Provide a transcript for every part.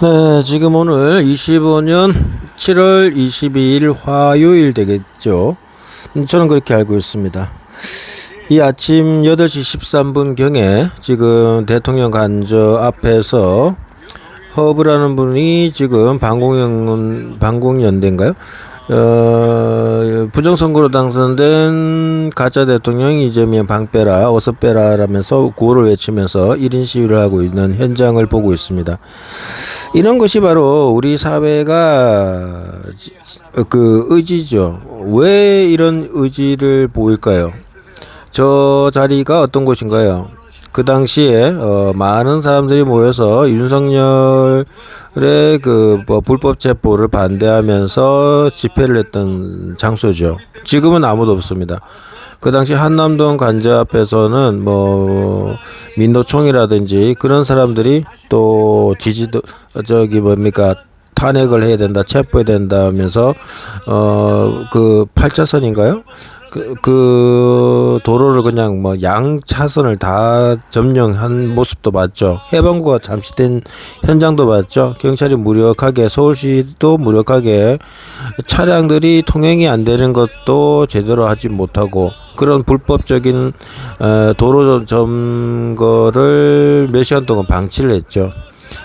네, 지금 오늘 25년 7월 22일 화요일 되겠죠. 저는 그렇게 알고 있습니다. 이 아침 8시 13분 경에 지금 대통령 관저 앞에서 허브라는 분이 지금 방공연대인가요? 부정선거로 당선된 가짜 대통령 이재명 방 빼라, 어서 빼라 라면서 구호를 외치면서 1인 시위를 하고 있는 현장을 보고 있습니다. 이런 것이 바로 우리 사회가 그 의지죠. 왜 이런 의지를 보일까요? 저 자리가 어떤 곳인가요? 그 당시에 많은 사람들이 모여서 윤석열의 그 불법 체포를 반대하면서 집회를 했던 장소죠. 지금은 아무도 없습니다. 그 당시 한남동 관저 앞에서는 민노총이라든지 그런 사람들이 또 지지도 저기 뭡니까 탄핵을 해야 된다, 체포해야 된다 하면서 그 8차선인가요? 그 도로를 그냥 양 차선을 다 점령한 모습도 봤죠. 해방구가 잠시된 현장도 봤죠. 경찰이 무력하게, 서울시도 무력하게 차량들이 통행이 안 되는 것도 제대로 하지 못하고 그런 불법적인 도로 점거를 몇 시간 동안 방치를 했죠.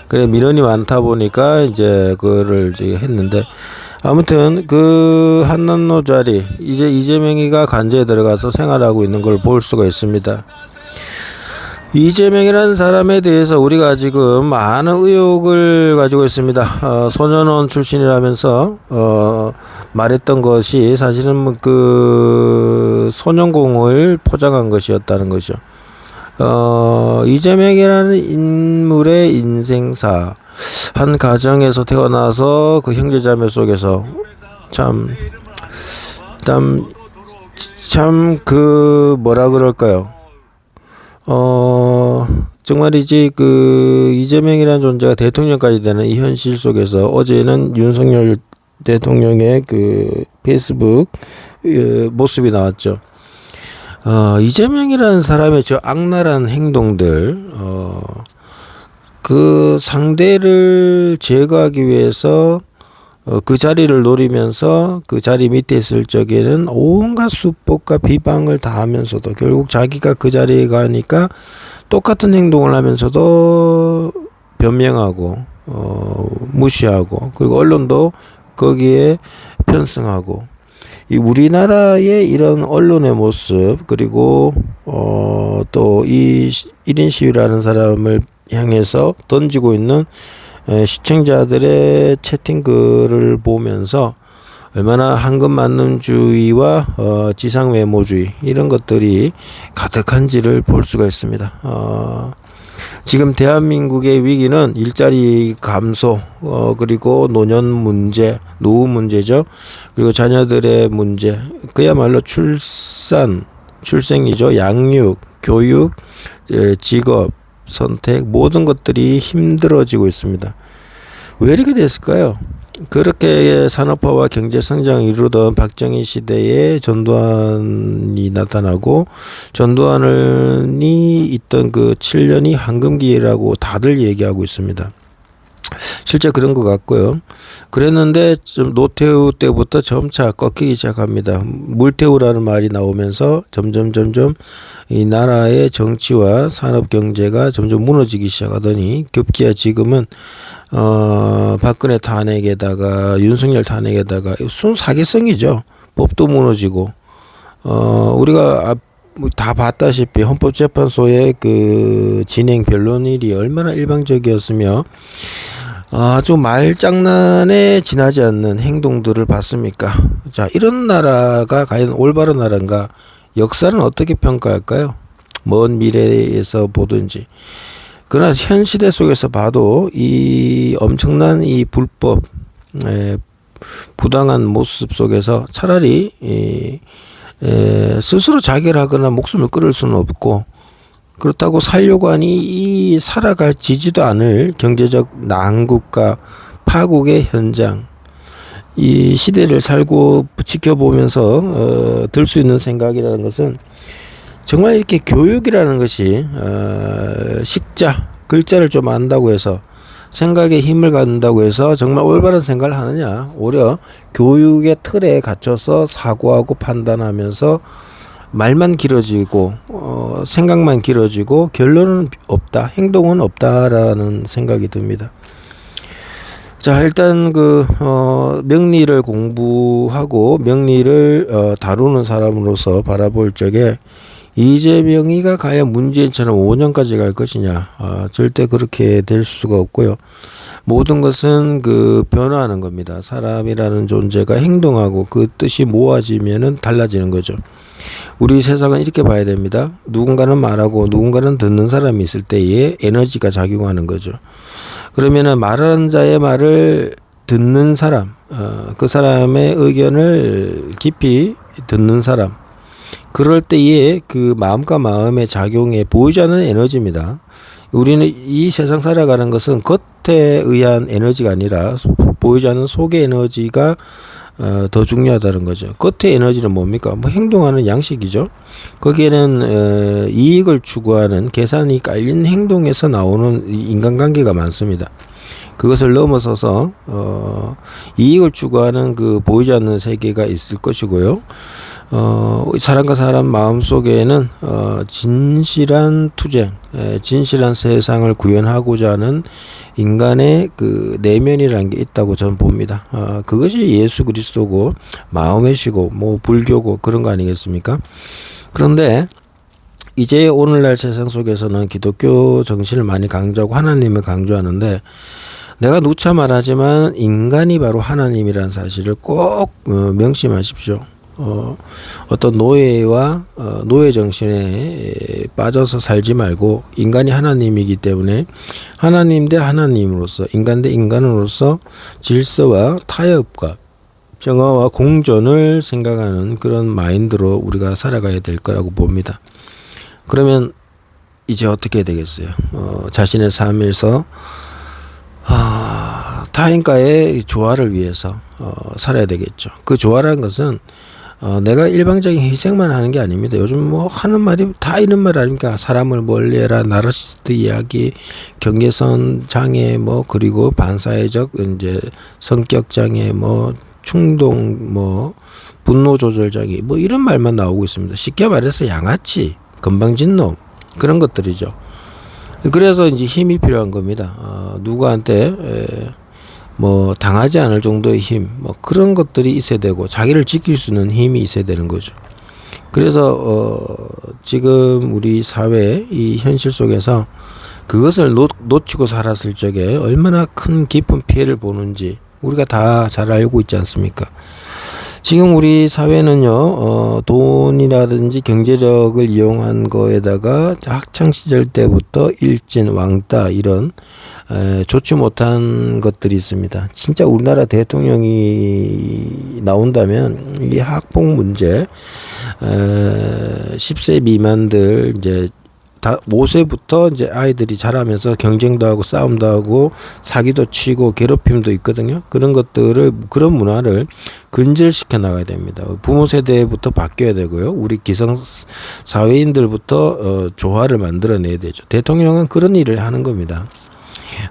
그래 민원이 많다 보니까 이제 그거를 했는데 아무튼 그 한남로 자리 이제 이재명이가 관저에 들어가서 생활하고 있는 걸 볼 수가 있습니다. 이재명이라는 사람에 대해서 우리가 지금 많은 의혹을 가지고 있습니다. 소년원 출신이라면서 말했던 것이 사실은 그 소년공을 포장한 것이었다는 것이죠. 이재명이라는 인물의 인생사 한 가정에서 태어나서 그 형제자매 속에서 참 그 뭐라 그럴까요? 정말이지 그 이재명이라는 존재가 대통령까지 되는 이 현실 속에서 어제는 윤석열 대통령의 그 페이스북 모습이 나왔죠. 이재명이라는 사람의 저 악랄한 행동들, 그 상대를 제거하기 위해서 그 자리를 노리면서 그 자리 밑에 있을 적에는 온갖 수법과 비방을 다 하면서도 결국 자기가 그 자리에 가니까 똑같은 행동을 하면서도 변명하고 무시하고 그리고 언론도 거기에 편승하고 이 우리나라의 이런 언론의 모습 그리고 또 이 1인 시위라는 사람을 향해서 던지고 있는 시청자들의 채팅글을 보면서 얼마나 황금만능주의와 지상외모주의 이런 것들이 가득한지를 볼 수가 있습니다. 지금 대한민국의 위기는 일자리 감소, 그리고 노년 문제, 노후 문제죠. 그리고 자녀들의 문제, 그야말로 출생이죠. 양육, 교육, 직업, 선택 모든 것들이 힘들어지고 있습니다. 왜 이렇게 됐을까요? 그렇게 산업화와 경제 성장을 이루던 박정희 시대에 전두환이 나타나고 전두환이 있던 그 7년이 황금기라고 다들 얘기하고 있습니다. 실제 그런 것 같고요. 그랬는데 좀 노태우 때부터 점차 꺾이기 시작합니다. 물태우라는 말이 나오면서 점점 이 나라의 정치와 산업 경제가 점점 무너지기 시작하더니 급기야 지금은 박근혜 탄핵에다가 윤석열 탄핵에다가 순사기성이죠. 법도 무너지고 우리가 다 봤다시피 헌법재판소의 그 진행 변론일이 얼마나 일방적이었으며 아주 말장난에 지나지 않는 행동들을 봤습니까? 자, 이런 나라가 과연 올바른 나라인가? 역사는 어떻게 평가할까요? 먼 미래에서 보든지. 그러나 현 시대 속에서 봐도 이 엄청난 이 불법, 부당한 모습 속에서 차라리 스스로 자결 하거나 목숨을 끊을 수는 없고 그렇다고 살려고 하니 이 살아가지지도 않을 경제적 난국과 파국의 현장 이 시대를 살고 지켜보면서 들 수 있는 생각이라는 것은 정말 이렇게 교육이라는 것이 식자 글자를 좀 안다고 해서 생각에 힘을 갖는다고 해서 정말 올바른 생각을 하느냐? 오히려 교육의 틀에 갇혀서 사고하고 판단하면서 말만 길어지고 생각만 길어지고 결론은 없다, 행동은 없다라는 생각이 듭니다. 자, 일단 명리를 공부하고 명리를 다루는 사람으로서 바라볼 적에 이재명이가 과연 문재인처럼 5년까지 갈 것이냐? 절대 그렇게 될 수가 없고요. 모든 것은 변화하는 겁니다. 사람이라는 존재가 행동하고 그 뜻이 모아지면은 달라지는 거죠. 우리 세상은 이렇게 봐야 됩니다. 누군가는 말하고 누군가는 듣는 사람이 있을 때에 에너지가 작용하는 거죠. 그러면은 말하는 자의 말을 듣는 사람, 그 사람의 의견을 깊이 듣는 사람, 그럴 때에 그 마음과 마음의 작용에 보이지 않는 에너지입니다. 우리는 이 세상 살아가는 것은 겉에 의한 에너지가 아니라 보이지 않는 속의 에너지가 더 중요하다는 거죠. 겉의 에너지는 뭡니까? 행동하는 양식이죠. 거기에는 이익을 추구하는 계산이 깔린 행동에서 나오는 인간관계가 많습니다. 그것을 넘어서서 이익을 추구하는 보이지 않는 세계가 있을 것이고요. 사람과 사람 마음속에는 진실한 투쟁, 진실한 세상을 구현하고자 하는 인간의 내면이라는 게 있다고 저는 봅니다. 그것이 예수 그리스도고 마음의시고 불교고 그런 거 아니겠습니까? 그런데 이제 오늘날 세상 속에서는 기독교 정신을 많이 강조하고 하나님을 강조하는데, 내가 누차 말하지만 인간이 바로 하나님이라는 사실을 꼭 명심하십시오. 어떤 노예와 노예 정신에 빠져서 살지 말고 인간이 하나님이기 때문에 하나님 대 하나님으로서, 인간 대 인간으로서 질서와 타협과 평화와 공존을 생각하는 그런 마인드로 우리가 살아가야 될 거라고 봅니다. 그러면 이제 어떻게 해야 되겠어요? 자신의 삶에서 타인과의 조화를 위해서 살아야 되겠죠. 그 조화라는 것은 내가 일방적인 희생만 하는 게 아닙니다. 요즘 하는 말이 다 이런 말 아닙니까? 사람을 멀리해라, 나르시스트 이야기, 경계선 장애, 그리고 반사회적 이제 성격 장애, 충동, 분노 조절 장애, 이런 말만 나오고 있습니다. 쉽게 말해서 양아치, 건방진 놈, 그런 것들이죠. 그래서 이제 힘이 필요한 겁니다. 누구한테 당하지 않을 정도의 힘, 그런 것들이 있어야 되고, 자기를 지킬 수 있는 힘이 있어야 되는 거죠. 그래서 지금 우리 사회 이 현실 속에서 그것을 놓치고 살았을 적에 얼마나 큰 깊은 피해를 보는지 우리가 다 잘 알고 있지 않습니까? 지금 우리 사회는요, 돈이라든지 경제력을 이용한 거에다가 학창 시절 때부터 일진, 왕따 이런 좋지 못한 것들이 있습니다. 진짜 우리나라 대통령이 나온다면 이 학폭 문제, 10세 미만들 이제 5세부터 이제 아이들이 자라면서 경쟁도 하고 싸움도 하고 사기도 치고 괴롭힘도 있거든요. 그런 것들을, 그런 문화를 근절시켜 나가야 됩니다. 부모 세대부터 바뀌어야 되고요. 우리 기성 사회인들부터 조화를 만들어내야 되죠. 대통령은 그런 일을 하는 겁니다.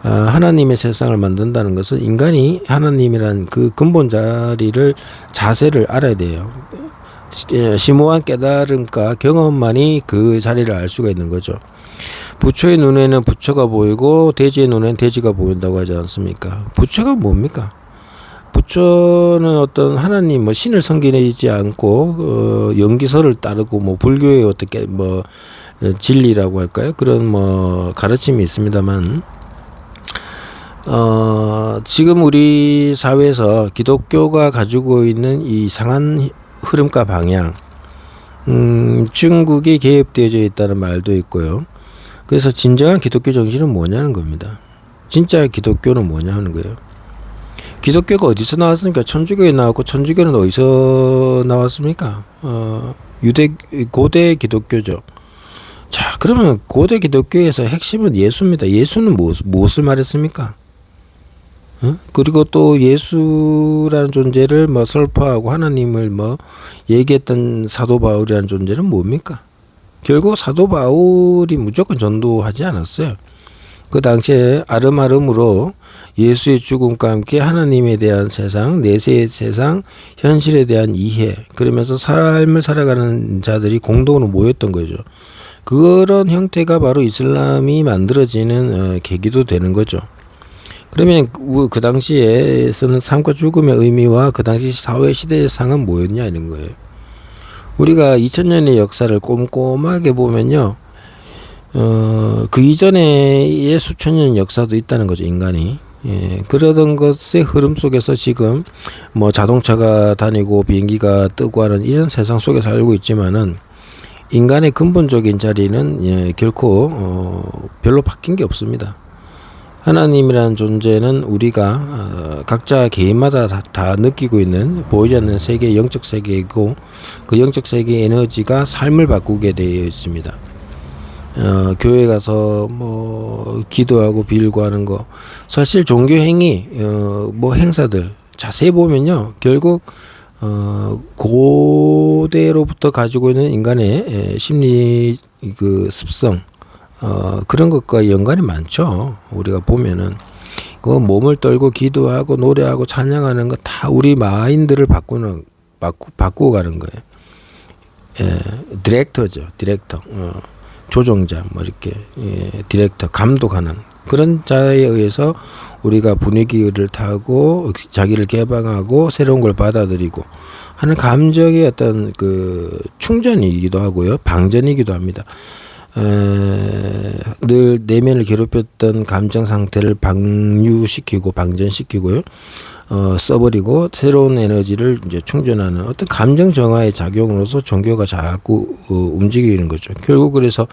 하나님의 세상을 만든다는 것은 인간이 하나님이란 그 근본 자세를 알아야 돼요. 심오한 깨달음과 경험만이 그 자리를 알 수가 있는 거죠. 부처의 눈에는 부처가 보이고 대지의 눈에는 대지가 보인다고 하지 않습니까? 부처가 뭡니까? 부처는 어떤 하나님, 신을 섬기지 않고 연기설을 따르고 불교의 어떻게 진리라고 할까요? 그런 가르침이 있습니다만, 지금 우리 사회에서 기독교가 가지고 있는 이 이상한 흐름과 방향, 중국이 개입되어져 있다는 말도 있고요. 그래서 진정한 기독교 정신은 뭐냐는 겁니다. 진짜 기독교는 뭐냐 하는 거예요. 기독교가 어디서 나왔습니까? 천주교에 나왔고, 천주교는 어디서 나왔습니까? 고대 기독교죠. 자, 그러면 고대 기독교에서 핵심은 예수입니다. 예수는 무엇을 말했습니까? 그리고 또 예수라는 존재를 설파하고 하나님을 얘기했던 사도 바울이라는 존재는 뭡니까? 결국 사도 바울이 무조건 전도하지 않았어요. 그 당시에 아름아름으로 예수의 죽음과 함께 하나님에 대한 세상, 내세의 세상, 현실에 대한 이해, 그러면서 삶을 살아가는 자들이 공동으로 모였던 거죠. 그런 형태가 바로 이슬람이 만들어지는 계기도 되는 거죠. 그러면 그 당시에서는 삶과 죽음의 의미와 그 당시 사회 시대의 상은 뭐였냐 이런 거예요. 우리가 2000년의 역사를 꼼꼼하게 보면요, 그 이전의 수천 년 역사도 있다는 거죠, 인간이. 예, 그러던 것의 흐름 속에서 지금 뭐 자동차가 다니고 비행기가 뜨고 하는 이런 세상 속에 살고 있지만은 인간의 근본적인 자리는 결코 별로 바뀐 게 없습니다. 하나님이라는 존재는 우리가 각자 개인마다 다 느끼고 있는 보이지 않는 세계, 영적 세계이고 그 영적 세계의 에너지가 삶을 바꾸게 되어 있습니다. 교회 가서 뭐 기도하고 빌고 하는 거, 사실 종교 행위, 뭐 행사들 자세히 보면요, 결국 고대로부터 가지고 있는 인간의 심리 그 습성, 그런 것과 연관이 많죠. 우리가 보면은 그 몸을 떨고 기도하고 노래하고 찬양하는 거 다 우리 마인드를 바꾸고 가는 거예요. 예, 디렉터죠, 디렉터. 조종자, 뭐 이렇게, 디렉터, 감독하는 그런 자에 의해서 우리가 분위기를 타고 자기를 개방하고 새로운 걸 받아들이고 하는 감정의 어떤 그 충전이기도 하고요, 방전이기도 합니다. 늘 내면을 괴롭혔던 감정 상태를 방류시키고 방전시키고요, 써버리고 새로운 에너지를 이제 충전하는 어떤 감정 정화의 작용으로서 종교가 자꾸 움직이는 거죠. 결국 그래서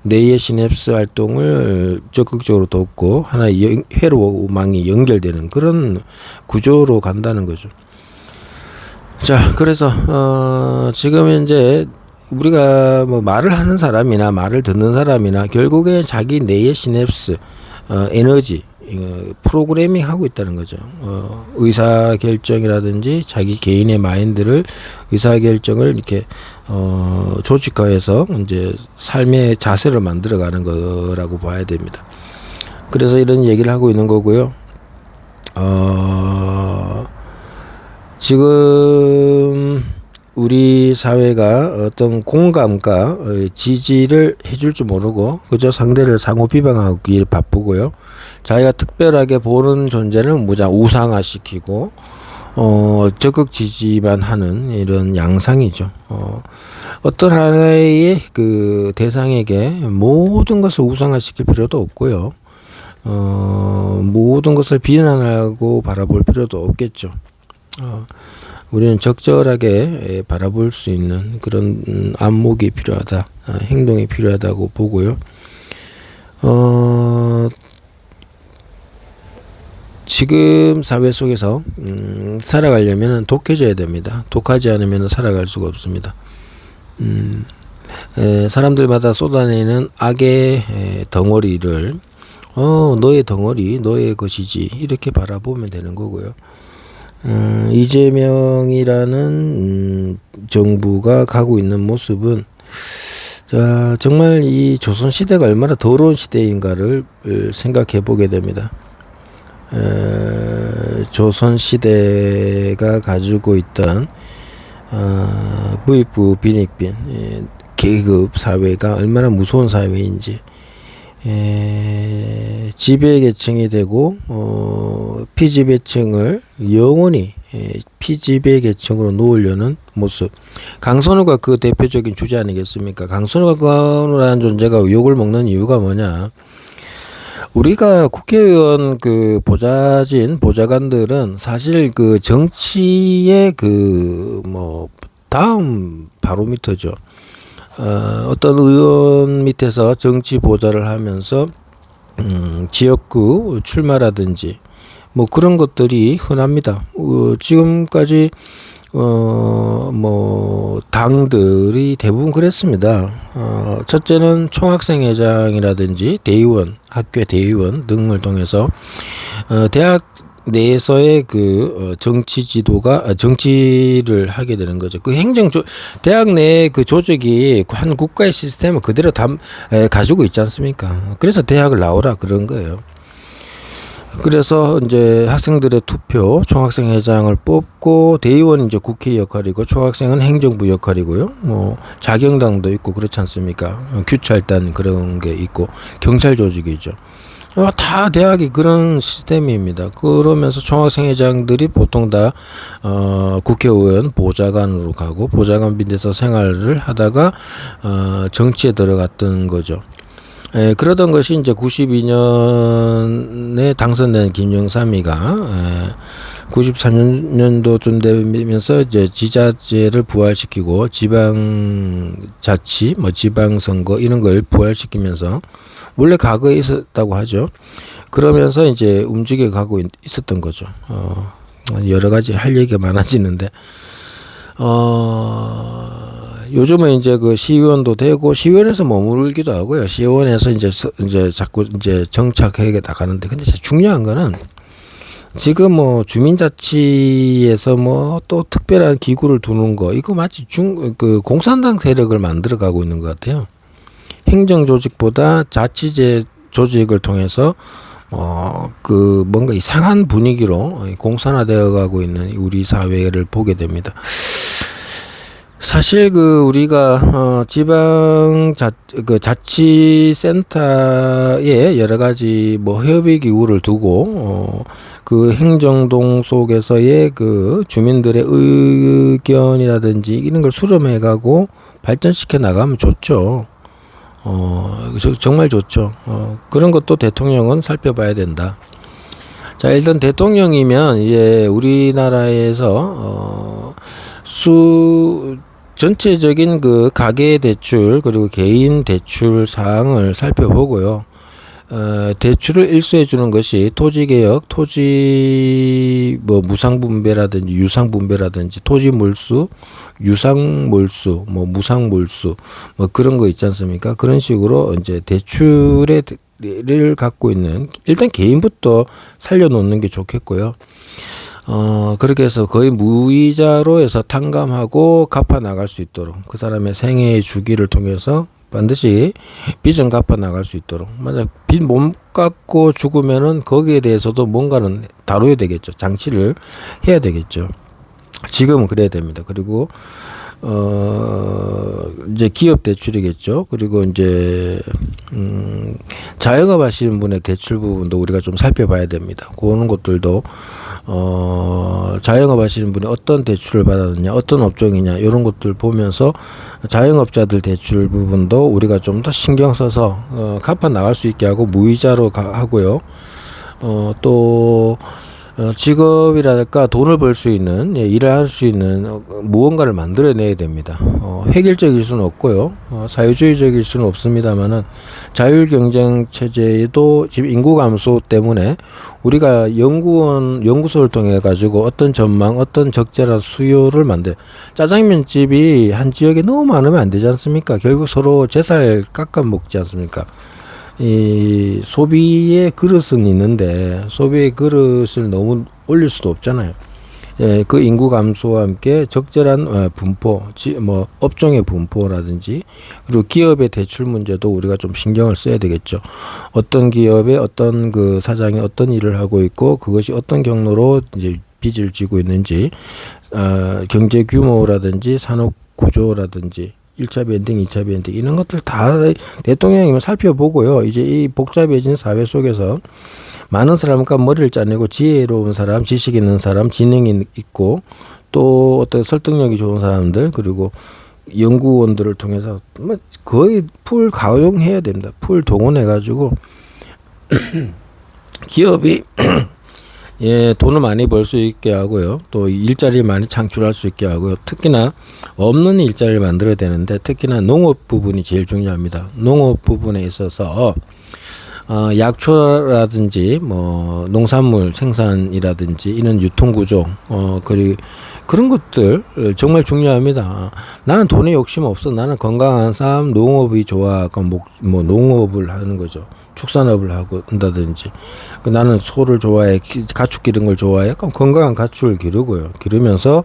뇌의 시냅스 활동을 적극적으로 돕고 하나의 회로망이 연결되는 그런 구조로 간다는 거죠. 자, 그래서 지금 이제 우리가 뭐 말을 하는 사람이나 말을 듣는 사람이나 결국에 자기 뇌의 시냅스 에너지 프로그래밍 하고 있다는 거죠. 의사결정이라든지 자기 개인의 마인드를 의사결정을 이렇게 조직화해서 이제 삶의 자세를 만들어가는 거라고 봐야 됩니다. 그래서 이런 얘기를 하고 있는 거고요. 지금 우리 사회가 어떤 공감과 지지를 해줄 줄 모르고 그저 상대를 상호 비방하기 바쁘고요. 자기가 특별하게 보는 존재는 무장 우상화시키고 적극 지지만 하는 이런 양상이죠. 어떤 하나의 그 대상에게 모든 것을 우상화시킬 필요도 없고요. 모든 것을 비난하고 바라볼 필요도 없겠죠. 우리는 적절하게 바라볼 수 있는 그런 안목이 필요하다, 행동이 필요하다고 보고요. 지금 사회 속에서 살아가려면 독해져야 됩니다. 독하지 않으면 살아갈 수가 없습니다. 사람들마다 쏟아내는 악의 덩어리를 너의 덩어리, 너의 것이지 이렇게 바라보면 되는 거고요. 이재명이라는 정부가 가고 있는 모습은 정말 이 조선 시대가 얼마나 더러운 시대인가를 생각해 보게 됩니다. 조선 시대가 가지고 있던 부익부 빈익빈 계급 사회가 얼마나 무서운 사회인지, 지배계층이 되고 피지배층을 영원히 피지배계층으로 놓으려는 모습. 강선우가 그 대표적인 주제 아니겠습니까? 강선우라는 존재가 욕을 먹는 이유가 뭐냐? 우리가 국회의원 그 보좌관들은 사실 그 정치의 그 뭐 다음 바로미터죠. 어떤 의원 밑에서 정치 보좌를 하면서 지역구 출마라든지 뭐 그런 것들이 흔합니다. 지금까지 뭐 당들이 대부분 그랬습니다. 첫째는 총학생회장이라든지 대의원, 학교 대의원 등을 통해서 대학 내에서의 그 정치 지도가 정치를 하게 되는 거죠. 그 대학 내의 그 조직이 한 국가의 시스템을 그대로 가지고 있지 않습니까? 그래서 대학을 나오라 그런 거예요. 그래서 이제 학생들의 투표, 총학생 회장을 뽑고 대의원은 이제 국회 역할이고 총학생은 행정부 역할이고요. 뭐 자경당도 있고 그렇지 않습니까? 규찰단 그런 게 있고 경찰 조직이죠. 다 대학이 그런 시스템입니다. 그러면서 총학생회장들이 보통 다 국회의원 보좌관으로 가고 보좌관 밑에서 생활을 하다가 정치에 들어갔던 거죠. 그러던 것이 이제 92년에 당선된 김영삼이가 93년도쯤 되면서 이제 지자체를 부활시키고 지방자치, 뭐 지방선거 이런 걸 부활시키면서 원래 과거에 있었다고 하죠. 그러면서 이제 움직여 가고 있었던 거죠. 여러 가지 할 얘기가 많아지는데, 요즘은 이제 그 시의원도 되고 시의원에서 머무르기도 하고요. 시의원에서 이제 자꾸 이제 정착해 나가는데, 근데 중요한 거는 지금 뭐 주민자치에서 뭐 또 특별한 기구를 두는 거, 이거 마치 그 공산당 세력을 만들어 가고 있는 것 같아요. 행정조직보다 자치제 조직을 통해서 그 뭔가 이상한 분위기로 공산화되어 가고 있는 우리 사회를 보게 됩니다. 사실 그 우리가 자치센터에 여러 가지 뭐 협의 기구를 두고 그 행정동 속에서의 그 주민들의 의견이라든지 이런 걸 수렴해 가고 발전시켜 나가면 좋죠. 정말 좋죠. 그런 것도 대통령은 살펴봐야 된다. 자, 일단 대통령이면 이제 우리나라에서 전체적인 그 가계 대출 그리고 개인 대출 사항을 살펴보고요. 대출을 일수해 주는 것이 토지개혁, 토지 뭐 무상분배라든지 유상분배라든지 토지몰수, 유상몰수, 뭐 무상몰수 뭐 그런 거 있지 않습니까? 그런 식으로 이제 대출을 갖고 있는 일단 개인부터 살려놓는 게 좋겠고요. 그렇게 해서 거의 무이자로 해서 탕감하고 갚아 나갈 수 있도록 그 사람의 생애의 주기를 통해서 반드시 빚은 갚아 나갈 수 있도록 만약 빚 못 갚고 죽으면은 거기에 대해서도 뭔가는 다뤄야 되겠죠. 장치를 해야 되겠죠. 지금은 그래야 됩니다. 그리고 이제 기업 대출이겠죠. 그리고 이제 자영업 하시는 분의 대출 부분도 우리가 좀 살펴봐야 됩니다. 그런 것들도 자영업 하시는 분이 어떤 대출을 받았느냐, 어떤 업종이냐 이런 것들 보면서 자영업자들 대출 부분도 우리가 좀 더 신경 써서 갚아 나갈 수 있게 하고 무이자로 하고요. 또 직업이랄까 돈을 벌 수 있는 일을 할 수 있는 무언가를 만들어내야 됩니다. 획일적일 수는 없고요. 사회주의적일 수는 없습니다만은 자율 경쟁 체제에도 지금 인구 감소 때문에 우리가 연구소를 통해 가지고 어떤 전망, 어떤 적절한 수요를 짜장면 집이 한 지역에 너무 많으면 안 되지 않습니까? 결국 서로 제살 깎아 먹지 않습니까? 이 소비의 그릇은 있는데 소비의 그릇을 너무 올릴 수도 없잖아요. 예, 그 인구 감소와 함께 적절한 분포, 뭐 업종의 분포라든지 그리고 기업의 대출 문제도 우리가 좀 신경을 써야 되겠죠. 어떤 기업의 어떤 그 사장이 어떤 일을 하고 있고 그것이 어떤 경로로 이제 빚을 지고 있는지, 경제 규모라든지 산업 구조라든지. 1차 밴딩, 2차 밴딩 이런 것들 다 대통령이면 살펴보고요. 이제 이 복잡해진 사회 속에서 많은 사람과 머리를 짜내고 지혜로운 사람, 지식 있는 사람, 지능이 있고 또 어떤 설득력이 좋은 사람들 그리고 연구원들을 통해서 거의 풀 가용해야 됩니다. 풀 동원해 가지고 기업이 예, 돈을 많이 벌 수 있게 하고요. 또 일자리 많이 창출할 수 있게 하고요. 특히나 없는 일자리를 만들어야 되는데 특히나 농업 부분이 제일 중요합니다. 농업 부분에 있어서 약초라든지 뭐 농산물 생산이라든지 이런 유통 구조 그리고 그런 것들 정말 중요합니다. 나는 돈에 욕심 없어. 나는 건강한 삶, 농업이 좋아. 뭐 농업을 하는 거죠. 축산업을 하고 한다든지, 나는 소를 좋아해, 가축 기른 걸 좋아해. 그럼 건강한 가축을 기르고요. 기르면서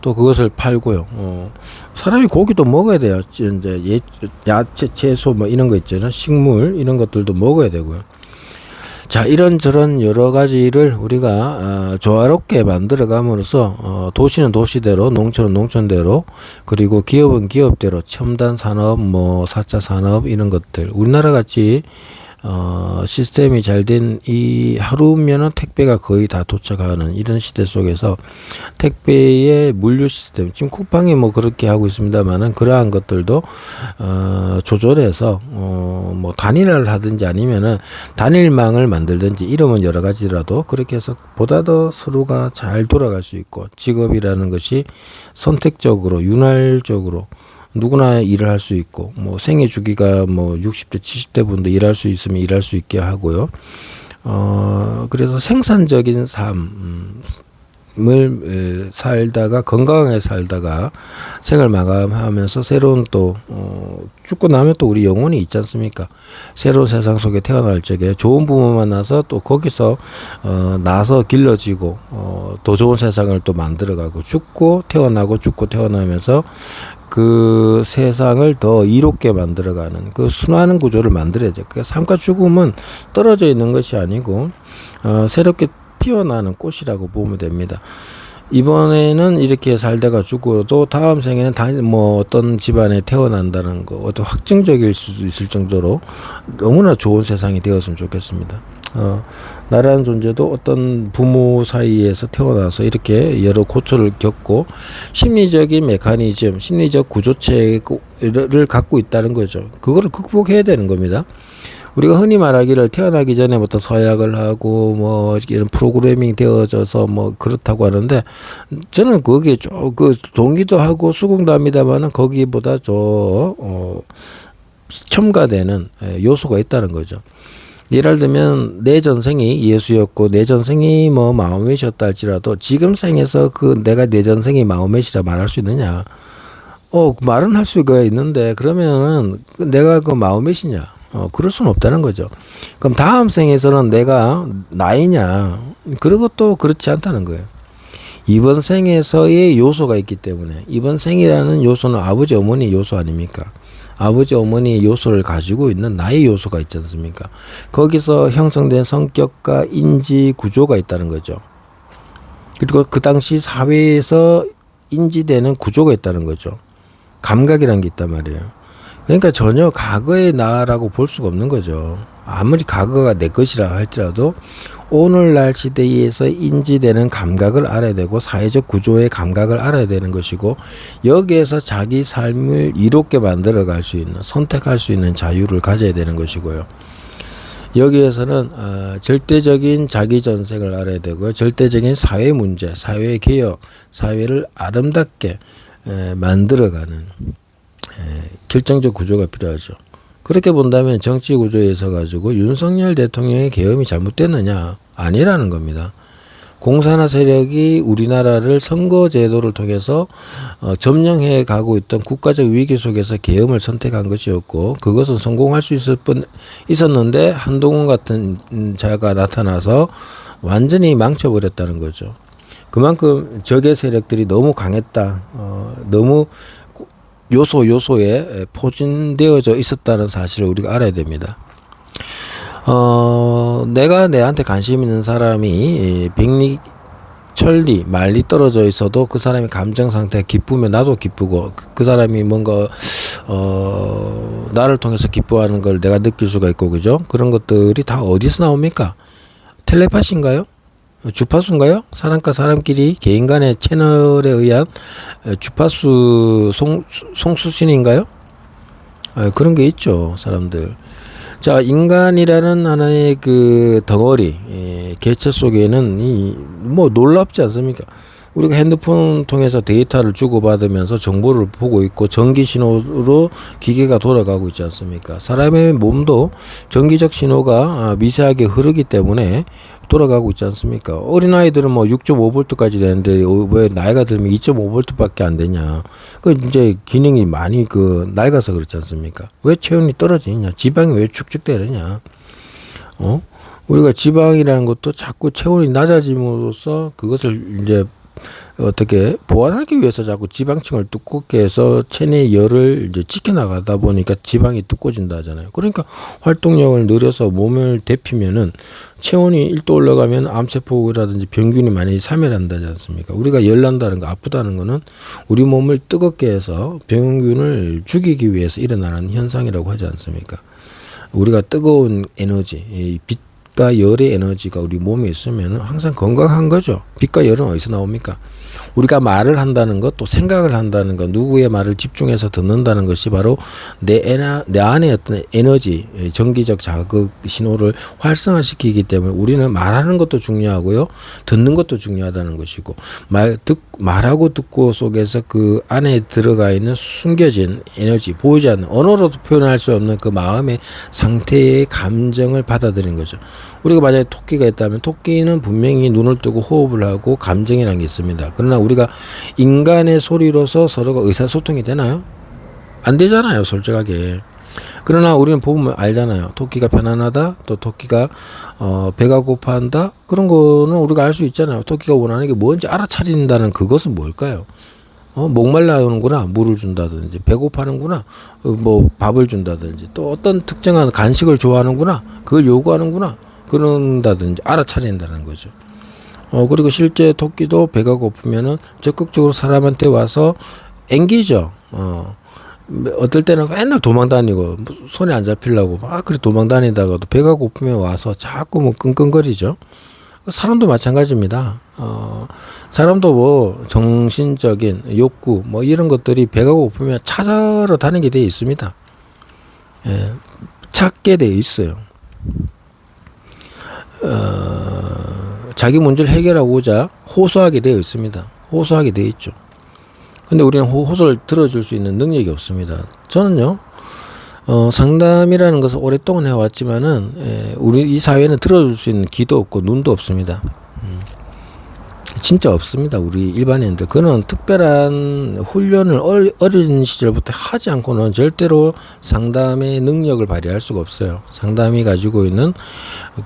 또 그것을 팔고요. 사람이 고기도 먹어야 돼요. 이제 야채, 채소 뭐 이런 거 있잖아요. 식물 이런 것들도 먹어야 되고요. 자, 이런저런 여러 가지를 우리가 조화롭게 만들어 감으로써 도시는 도시대로, 농촌은 농촌대로, 그리고 기업은 기업대로 첨단 산업, 뭐 4차 산업 이런 것들, 우리나라 같이 시스템이 잘 된 이 하루면은 택배가 거의 다 도착하는 이런 시대 속에서 택배의 물류 시스템, 지금 쿠팡이 뭐 그렇게 하고 있습니다만은 그러한 것들도 조절해서 뭐 단일화를 하든지 아니면은 단일망을 만들든지, 이름은 여러 가지라도 그렇게 해서 보다 더 서로가 잘 돌아갈 수 있고, 직업이라는 것이 선택적으로 윤활적으로 누구나 일을 할 수 있고, 뭐 생애 주기가 뭐 60대 70대 분도 일할 수 있으면 일할 수 있게 하고요. 그래서 생산적인 삶을 살다가, 건강하게 살다가 생을 마감하면서 새로운 또 죽고 나면 또 우리 영혼이 있지 않습니까? 새로운 세상 속에 태어날 적에 좋은 부모 만나서 또 거기서 나서 길러지고 더 좋은 세상을 또 만들어가고, 죽고 태어나고 죽고 태어나면서 그 세상을 더 이롭게 만들어가는 그 순환하는 구조를 만들어야죠. 그러니까 삶과 죽음은 떨어져 있는 것이 아니고 새롭게 피어나는 꽃이라고 보면 됩니다. 이번에는 이렇게 살다가 죽어도 다음 생에는 뭐 어떤 집안에 태어난다는 거, 어떤 확증적일 수도 있을 정도로 너무나 좋은 세상이 되었으면 좋겠습니다. 나라는 존재도 어떤 부모 사이에서 태어나서 이렇게 여러 고초를 겪고 심리적인 메커니즘, 심리적 구조체를 갖고 있다는 거죠. 그거를 극복해야 되는 겁니다. 우리가 흔히 말하기를 태어나기 전에부터 서약을 하고 뭐 이런 프로그래밍 되어져서 뭐 그렇다고 하는데, 저는 거기에 그 동의도 하고 수긍도 합니다만은 거기보다 첨가되는 요소가 있다는 거죠. 예를 들면 내 전생이 예수였고 내 전생이 뭐 마호멧이었다 할지라도 지금 생에서 내가 내 전생이 마호멧이라 말할 수 있느냐? 말은 할 수가 있는데 그러면은 내가 마호멧이냐? 그럴 수는 없다는 거죠. 그럼 다음 생에서는 내가 나이냐? 그런 것도 그렇지 않다는 거예요. 이번 생에서의 요소가 있기 때문에, 이번 생이라는 요소는 아버지 어머니 요소 아닙니까? 아버지 어머니 요소를 가지고 있는 나의 요소가 있지 않습니까? 거기서 형성된 성격과 인지 구조가 있다는 거죠. 그리고 그 당시 사회에서 인지되는 구조가 있다는 거죠. 감각이라는 게 있단 말이에요. 그러니까 전혀 과거의 나라고 볼 수가 없는 거죠. 아무리 과거가 내 것이라 할지라도 오늘날 시대에서 인지되는 감각을 알아야 되고, 사회적 구조의 감각을 알아야 되는 것이고, 여기에서 자기 삶을 이롭게 만들어 갈 수 있는, 선택할 수 있는 자유를 가져야 되는 것이고요. 여기에서는 절대적인 자기 전색을 알아야 되고요. 절대적인 사회 문제, 사회 개혁, 사회를 아름답게 만들어가는 결정적 구조가 필요하죠. 그렇게 본다면 정치 구조에서 가지고 윤석열 대통령의 계엄이 잘못됐느냐? 아니라는 겁니다. 공산화 세력이 우리나라를 선거제도를 통해서 점령해 가고 있던 국가적 위기 속에서 계엄을 선택한 것이었고, 그것은 성공할 수 있었는데 한동훈 같은 자가 나타나서 완전히 망쳐버렸다는 거죠. 그만큼 적의 세력들이 너무 강했다. 너무 요소에 포진되어져 있었다는 사실을 우리가 알아야 됩니다. 내가 내한테 관심 있는 사람이 백리, 천리, 만리 떨어져 있어도 그 사람이 감정 상태가 기쁘면 나도 기쁘고, 그 사람이 뭔가 나를 통해서 기뻐하는 걸 내가 느낄 수가 있고, 그죠? 그런 것들이 다 어디서 나옵니까? 텔레파시인가요? 주파수인가요? 사람과 사람끼리 개인 간의 채널에 의한 주파수 송수신인가요? 그런 게 있죠, 사람들. 자, 인간이라는 하나의 그 덩어리, 개체 속에는 뭐 놀랍지 않습니까? 우리가 핸드폰 통해서 데이터를 주고받으면서 정보를 보고 있고, 전기 신호로 기계가 돌아가고 있지 않습니까? 사람의 몸도 전기적 신호가 미세하게 흐르기 때문에 돌아가고 있지 않습니까? 어린아이들은 뭐 6.5V까지 되는데 왜 나이가 들면 2.5V밖에 안 되냐? 그 이제 기능이 많이 낡아서 그렇지 않습니까? 왜 체온이 떨어지냐? 지방이 왜 축적되느냐? 우리가 지방이라는 것도 자꾸 체온이 낮아짐으로써 그것을 이제 어떻게 보완하기 위해서 자꾸 지방층을 두껍게 해서 체내 열을 이제 지켜나가다 보니까 지방이 두꺼워진다 하잖아요. 그러니까 활동력을 늘려서 몸을 데피면은 체온이 1도 올라가면 암세포라든지 병균이 많이 사멸한다지 않습니까? 우리가 열난다는 거, 아프다는 거는 우리 몸을 뜨겁게 해서 병균을 죽이기 위해서 일어나는 현상이라고 하지 않습니까? 우리가 뜨거운 에너지, 이 빛과 열의 에너지가 우리 몸에 있으면 항상 건강한 거죠. 빛과 열은 어디서 나옵니까? 우리가 말을 한다는 것, 또 생각을 한다는 것, 누구의 말을 집중해서 듣는다는 것이 바로 내 안에 어떤 에너지, 전기적 자극 신호를 활성화시키기 때문에 우리는 말하는 것도 중요하고요, 듣는 것도 중요하다는 것이고, 말하고 듣고 속에서 그 안에 들어가 있는 숨겨진 에너지, 보이지 않는, 언어로도 표현할 수 없는 그 마음의 상태의 감정을 받아들이는 거죠. 우리가 만약에 토끼가 있다면 토끼는 분명히 눈을 뜨고 호흡을 하고 감정이라는 게 있습니다. 그러나 우리가 인간의 소리로서 서로가 의사소통이 되나요? 안 되잖아요, 솔직하게. 그러나 우리는 보면 알잖아요. 토끼가 편안하다, 또 토끼가 배가 고파한다, 그런 거는 우리가 알 수 있잖아요. 토끼가 원하는 게 뭔지 알아차린다는 그것은 뭘까요? 목말라오는구나, 물을 준다든지, 배고파하는구나, 뭐 밥을 준다든지, 또 어떤 특정한 간식을 좋아하는구나, 그걸 요구하는구나, 그런다든지 알아차린다는 거죠. 그리고 실제 토끼도 배가 고프면은 적극적으로 사람한테 와서 앵기죠. 어떨 때는 맨날 도망 다니고 손에 안 잡히려고 막 그래 도망 다니다가도 배가 고프면 와서 자꾸 뭐 끙끙거리죠. 사람도 마찬가지입니다. 사람도 뭐 정신적인 욕구 뭐 이런 것들이 배가 고프면 찾아러 다니게 돼 있습니다. 예, 찾게 돼 있어요. 자기 문제를 해결하고자 호소하게 되어 있습니다. 호소하게 되어 있죠. 근데 우리는 호소를 들어줄 수 있는 능력이 없습니다. 저는요, 상담이라는 것을 오랫동안 해왔지만은, 우리 이 사회는 들어줄 수 있는 귀도 없고 눈도 없습니다. 진짜 없습니다. 우리 일반인들. 그는 특별한 훈련을 어린 시절부터 하지 않고는 절대로 상담의 능력을 발휘할 수가 없어요. 상담이 가지고 있는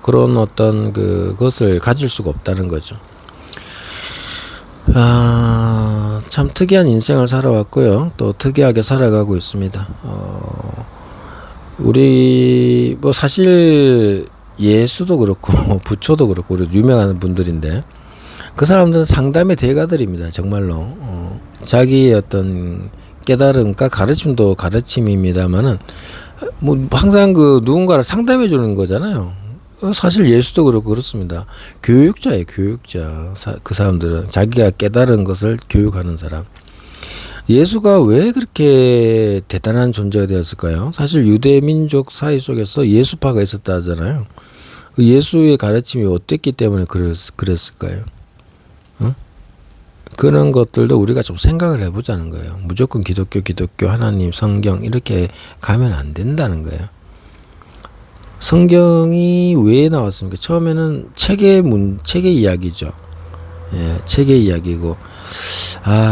그런 어떤 그것을 가질 수가 없다는 거죠. 참 특이한 인생을 살아왔고요. 또 특이하게 살아가고 있습니다. 우리 뭐 사실 예수도 그렇고 부처도 그렇고 우리 유명한 분들인데 그 사람들은 상담의 대가들입니다. 정말로 자기의 어떤 깨달음과 가르침도 가르침입니다만은 뭐 항상 그 누군가를 상담해 주는 거잖아요. 사실 예수도 그렇고 그렇습니다. 교육자예요, 교육자. 그 사람들은 자기가 깨달은 것을 교육하는 사람. 예수가 왜 그렇게 대단한 존재가 되었을까요? 사실 유대 민족 사회 속에서 예수파가 있었다 하잖아요. 그 예수의 가르침이 어땠기 때문에 그랬을까요? 그런 것들도 우리가 좀 생각을 해보자는 거예요. 무조건 기독교, 하나님, 성경 이렇게 가면 안 된다는 거예요. 성경이 왜 나왔습니까? 처음에는 책의 이야기죠. 예, 책의 이야기고.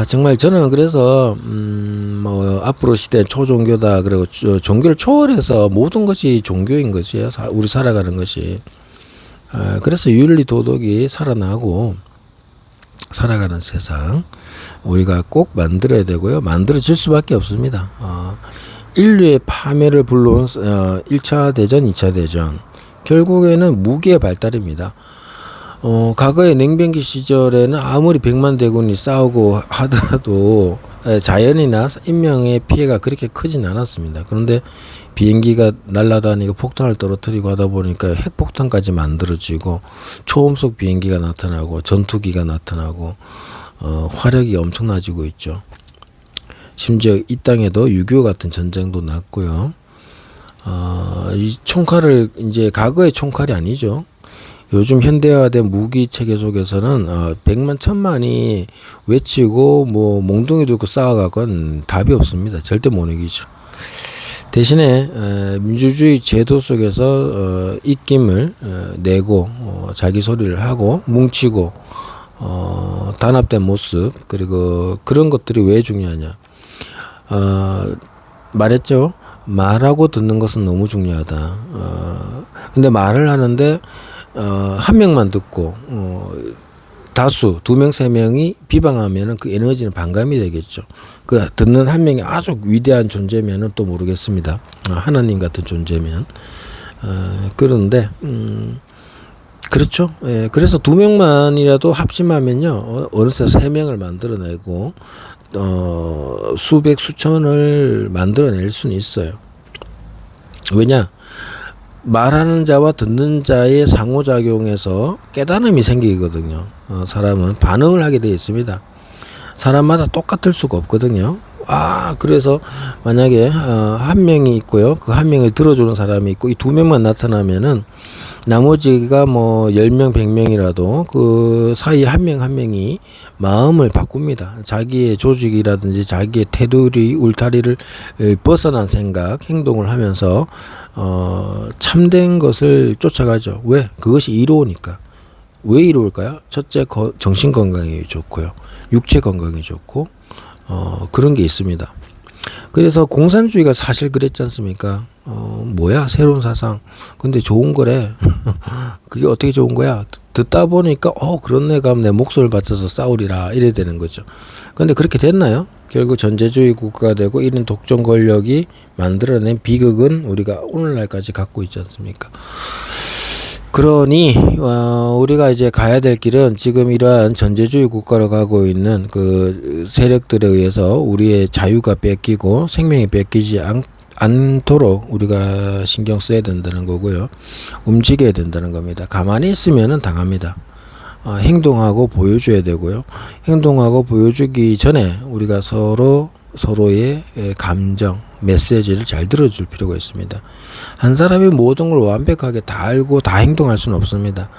정말 저는 그래서, 뭐, 앞으로 시대 초종교다. 그리고 종교를 초월해서 모든 것이 종교인 것이에요. 우리 살아가는 것이. 그래서 윤리 도덕이 살아나고, 살아가는 세상 우리가 꼭 만들어야 되고요. 만들어질 수밖에 없습니다. 인류의 파멸을 불러온 1차 대전, 2차 대전 결국에는 무기의 발달입니다. 과거의 냉병기 시절에는 아무리 100만 대군이 싸우고 하더라도 자연이나 인명의 피해가 그렇게 크진 않았습니다. 그런데 비행기가 날아다니고 폭탄을 떨어뜨리고 하다 보니까 핵폭탄까지 만들어지고 초음속 비행기가 나타나고 전투기가 나타나고 화력이 엄청나지고 있죠. 심지어 이 땅에도 6.25 같은 전쟁도 났고요. 이 총칼을 이제 과거의 총칼이 아니죠. 요즘 현대화된 무기 체계 속에서는 100만 1000만이 외치고 뭐 몽둥이 들고 싸워가건 답이 없습니다. 절대 못 이기죠. 대신에 민주주의 제도 속에서 입김을 내고 자기 소리를 하고 뭉치고 단합된 모습 그리고 그런 것들이 왜 중요하냐 말했죠. 말하고 듣는 것은 너무 중요하다. 근데 말을 하는데 한 명만 듣고 다수 두 명 세 명이 비방하면은 그 에너지는 반감이 되겠죠. 그 듣는 한 명이 아주 위대한 존재면은 또 모르겠습니다. 하나님 같은 존재면 그런데 그렇죠. 예, 그래서 두 명만이라도 합심하면요 어느새 세 명을 만들어내고 수백 수천을 만들어낼 수는 있어요. 왜냐? 말하는 자와 듣는 자의 상호작용에서 깨달음이 생기거든요. 사람은 반응을 하게 되어 있습니다. 사람마다 똑같을 수가 없거든요. 그래서 만약에 한 명이 있고요. 그 한 명을 들어주는 사람이 있고 이 두 명만 나타나면은 나머지가 뭐 10명, 100명이라도 그 사이 한 명 한 명이 마음을 바꿉니다. 자기의 조직이라든지 자기의 테두리, 울타리를 벗어난 생각, 행동을 하면서 참된 것을 쫓아가죠. 왜? 그것이 이로우니까. 왜 이로울까요? 첫째, 정신 건강에 좋고요. 육체 건강에 좋고 그런 게 있습니다. 그래서 공산주의가 사실 그랬지 않습니까? 뭐야 새로운 사상. 근데 좋은 거래. 그게 어떻게 좋은 거야? 듣다 보니까 그렇네 가면 내 목소리를 바쳐서 싸우리라 이래 되는 거죠. 근데 그렇게 됐나요? 결국 전제주의 국가가 되고 이런 독점 권력이 만들어낸 비극은 우리가 오늘날까지 갖고 있지 않습니까? 그러니 우리가 이제 가야 될 길은 지금 이러한 전제주의 국가로 가고 있는 그 세력들에 의해서 우리의 자유가 뺏기고 생명이 뺏기지 않도록 우리가 신경 써야 된다는 거고요. 움직여야 된다는 겁니다. 가만히 있으면은 당합니다. 행동하고 보여줘야 되고요. 행동하고 보여주기 전에 우리가 서로의 감정, 메시지를 잘 들어줄 필요가 있습니다. 한 사람이 모든 걸 완벽하게 다 알고 다 행동할 수는 없습니다.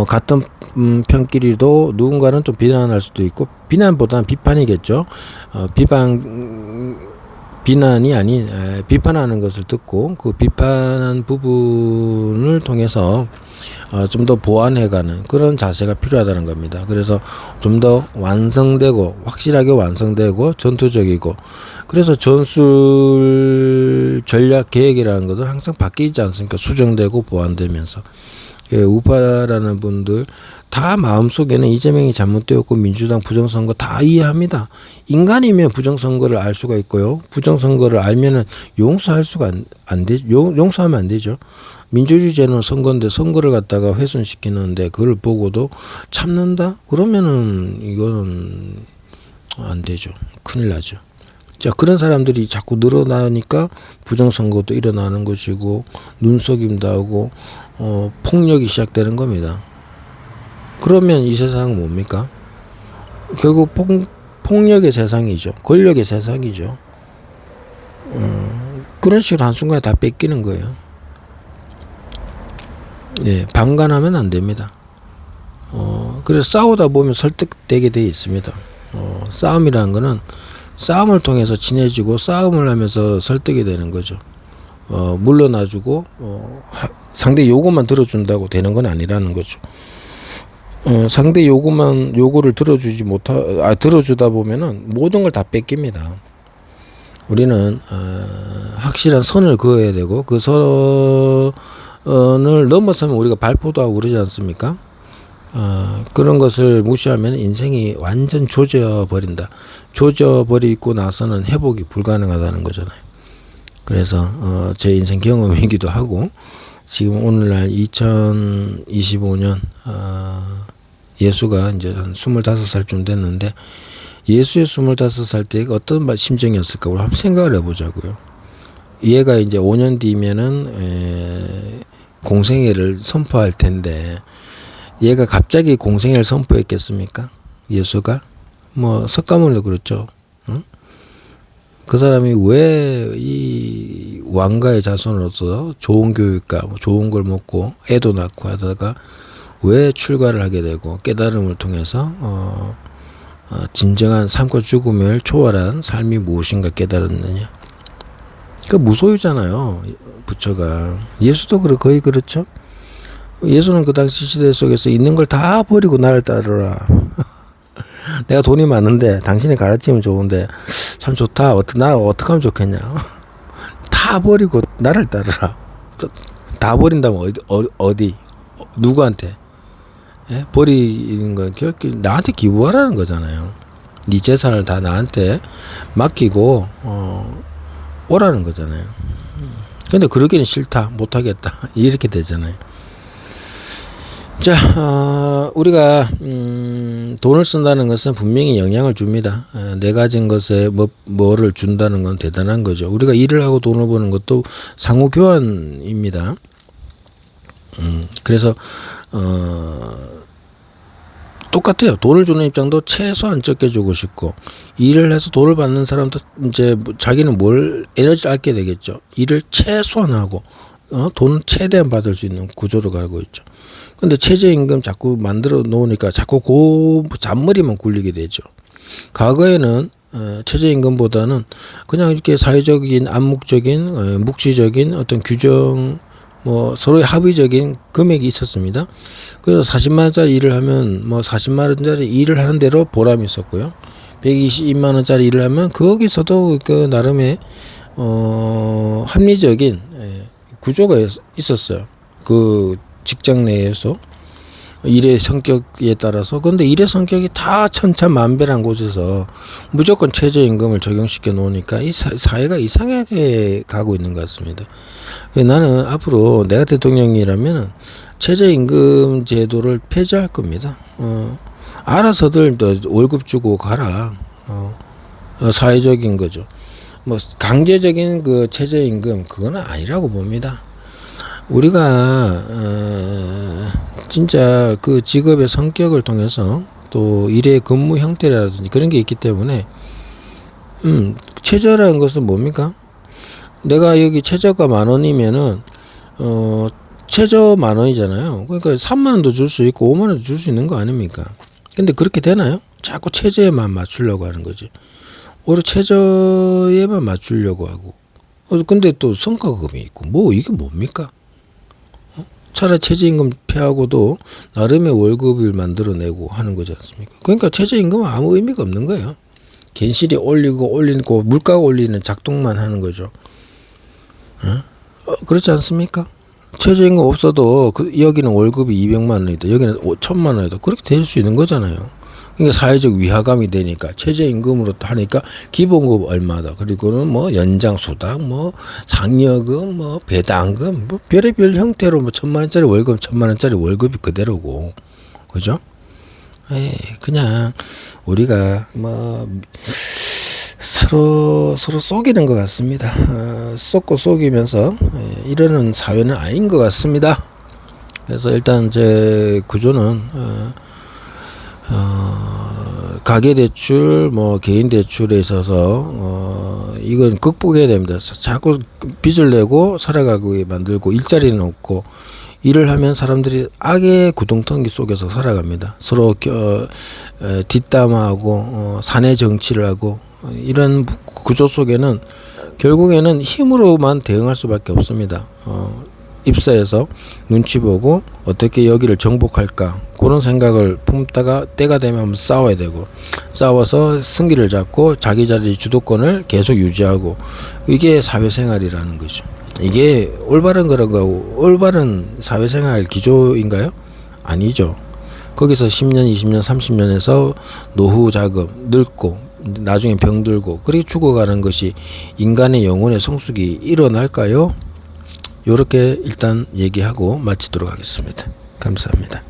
같은 편끼리도 누군가는 좀 비난할 수도 있고 비난보다는 비판이겠죠. 비난이 아닌 비판하는 것을 듣고 그 비판한 부분을 통해서 좀 더 보완해가는 그런 자세가 필요하다는 겁니다. 그래서 좀 더 완성되고 확실하게 완성되고 전투적이고 그래서 전술 전략 계획이라는 것은 항상 바뀌지 않습니까? 수정되고 보완되면서 우파라는 분들 다 마음속에는 이재명이 잘못되었고 민주당 부정선거 다 이해합니다. 인간이면 부정선거를 알 수가 있고요. 부정선거를 알면은 용서할 수가 용서하면 안 되죠. 민주주의제는 선거인데 선거를 갖다가 훼손시키는데 그걸 보고도 참는다? 그러면은 이거는 안 되죠. 큰일 나죠. 자, 그런 사람들이 자꾸 늘어나니까 부정선거도 일어나는 것이고 눈속임도 하고 폭력이 시작되는 겁니다. 그러면 이 세상은 뭡니까? 결국 폭력의 세상이죠. 권력의 세상이죠. 그런 식으로 한순간에 다 뺏기는 거예요. 네, 방관하면 안 됩니다. 그래서 싸우다 보면 설득되게 되어 있습니다. 싸움이라는 거는 싸움을 통해서 친해지고 싸움을 하면서 설득이 되는 거죠. 물러나주고 상대 요구만 들어준다고 되는 건 아니라는 거죠. 상대 요구를 들어주다 보면은 모든 걸 다 뺏깁니다. 우리는 확실한 선을 그어야 되고 그 선을 넘어서면 우리가 발포도 하고 그러지 않습니까? 그런 것을 무시하면 인생이 완전 조져버린다. 조져버리고 나서는 회복이 불가능하다는 거잖아요. 그래서 제 인생 경험이기도 하고 지금 오늘날 2025년 예수가 이제 한 25살쯤 됐는데 예수의 25살 때 어떤 심정이었을까 우리 한번 생각을 해보자고요. 얘가 이제 5년 뒤면은 공생애를 선포할 텐데 얘가 갑자기 공생애를 선포했겠습니까? 예수가 뭐 석가모니도 그렇죠. 응? 그 사람이 왜 이 왕가의 자손으로서 좋은 교육과 좋은 걸 먹고 애도 낳고 하다가 왜 출가를 하게 되고 깨달음을 통해서 진정한 삶과 죽음을 초월한 삶이 무엇인가 깨달았느냐. 그 무소유잖아요. 부처가. 예수도 거의 그렇죠. 예수는 그 당시 시대 속에서 있는 걸 다 버리고 나를 따르라. 내가 돈이 많은데 당신이 가르치면 좋은데 참 좋다. 나 어떻게 하면 좋겠냐. 다 버리고 나를 따르라. 다 버린다면 어디 누구한테? 예? 버리는 건 결국 나한테 기부하라는 거잖아요. 네 재산을 다 나한테 맡기고 오라는 거잖아요. 근데 그러기는 싫다, 못하겠다 이렇게 되잖아요. 자, 우리가 돈을 쓴다는 것은 분명히 영향을 줍니다. 내 가진 것에 뭐를 준다는 건 대단한 거죠. 우리가 일을 하고 돈을 버는 것도 상호 교환입니다. 그래서 똑같아요. 돈을 주는 입장도 최소한 적게 주고 싶고, 일을 해서 돈을 받는 사람도 이제 자기는 에너지를 아껴야 되겠죠. 일을 최소한 하고 돈은 최대한 받을 수 있는 구조로 가고 있죠. 근데 최저임금 자꾸 만들어 놓으니까 자꾸 잔머리만 굴리게 되죠. 과거에는 최저임금보다는 그냥 이렇게 사회적인 암묵적인 묵시적인 어떤 규정, 서로의 합의적인 금액이 있었습니다. 그래서 40만 원짜리 일을 하면 40만 원짜리 일을 하는 대로 보람이 있었고요. 120만 원짜리 일을 하면 거기서도 그 나름의 합리적인 구조가 있었어요. 그 직장 내에서 일의 성격에 따라서. 그런데 일의 성격이 다 천차만별한 곳에서 무조건 최저임금을 적용시켜 놓으니까 이 사회가 이상하게 가고 있는 것 같습니다. 나는 앞으로 내가 대통령이라면 최저임금 제도를 폐지할 겁니다. 알아서들 월급 주고 가라. 사회적인 거죠. 강제적인 그 최저임금 그거는 아니라고 봅니다. 우리가 진짜 그 직업의 성격을 통해서 또 일의 근무 형태라든지 그런 게 있기 때문에 최저라는 것은 뭡니까? 내가 여기 최저가 10,000원이면은 최저 10,000원이잖아요. 그러니까 30,000원도 줄 수 있고 50,000원도 줄 수 있는 거 아닙니까? 근데 그렇게 되나요? 자꾸 최저에만 맞추려고 하는 거지. 오히려 최저에만 맞추려고 하고. 근데 또 성과급이 있고 이게 뭡니까? 차라리 최저임금 폐하고도 나름의 월급을 만들어내고 하는 거지 않습니까? 그러니까 최저임금은 아무 의미가 없는 거예요. 괜시리 올리고 물가가 올리는 작동만 하는 거죠. 그렇지 않습니까? 최저임금 없어도 여기는 월급이 200만 원이다, 여기는 1,000만 원이다, 그렇게 될 수 있는 거잖아요. 그러니까 사회적 위화감이 되니까 최저임금으로 하니까 기본급 얼마다, 그리고는 연장 수당, 상여금, 배당금, 별의별 형태로 1,000만 원짜리 월급, 1,000만 원짜리 월급이 그대로고, 그죠? 그냥 우리가 서로 속이는 것 같습니다. 속고 속이면서 이러는 사회는 아닌 것 같습니다. 그래서 일단 제 구조는 가계대출, 개인대출에 있어서 이건 극복해야 됩니다. 자꾸 빚을 내고 살아가게 만들고 일자리는 없고, 일을 하면 사람들이 악의 구동텅이 속에서 살아갑니다. 서로 뒷담화하고 사내 정치를 하고, 이런 구조 속에는 결국에는 힘으로만 대응할 수밖에 없습니다. 입사해서 눈치 보고 어떻게 여기를 정복할까, 그런 생각을 품다가 때가 되면 싸워야 되고, 싸워서 승기를 잡고 자기 자리 주도권을 계속 유지하고, 이게 사회생활이라는 거죠. 이게 올바른 올바른 사회생활 기조인가요? 아니죠. 거기서 10년, 20년, 30년에서 노후 자금 늙고 나중에 병들고 그렇게 죽어가는 것이 인간의 영혼의 성숙이 일어날까요? 요렇게 일단 얘기하고 마치도록 하겠습니다. 감사합니다.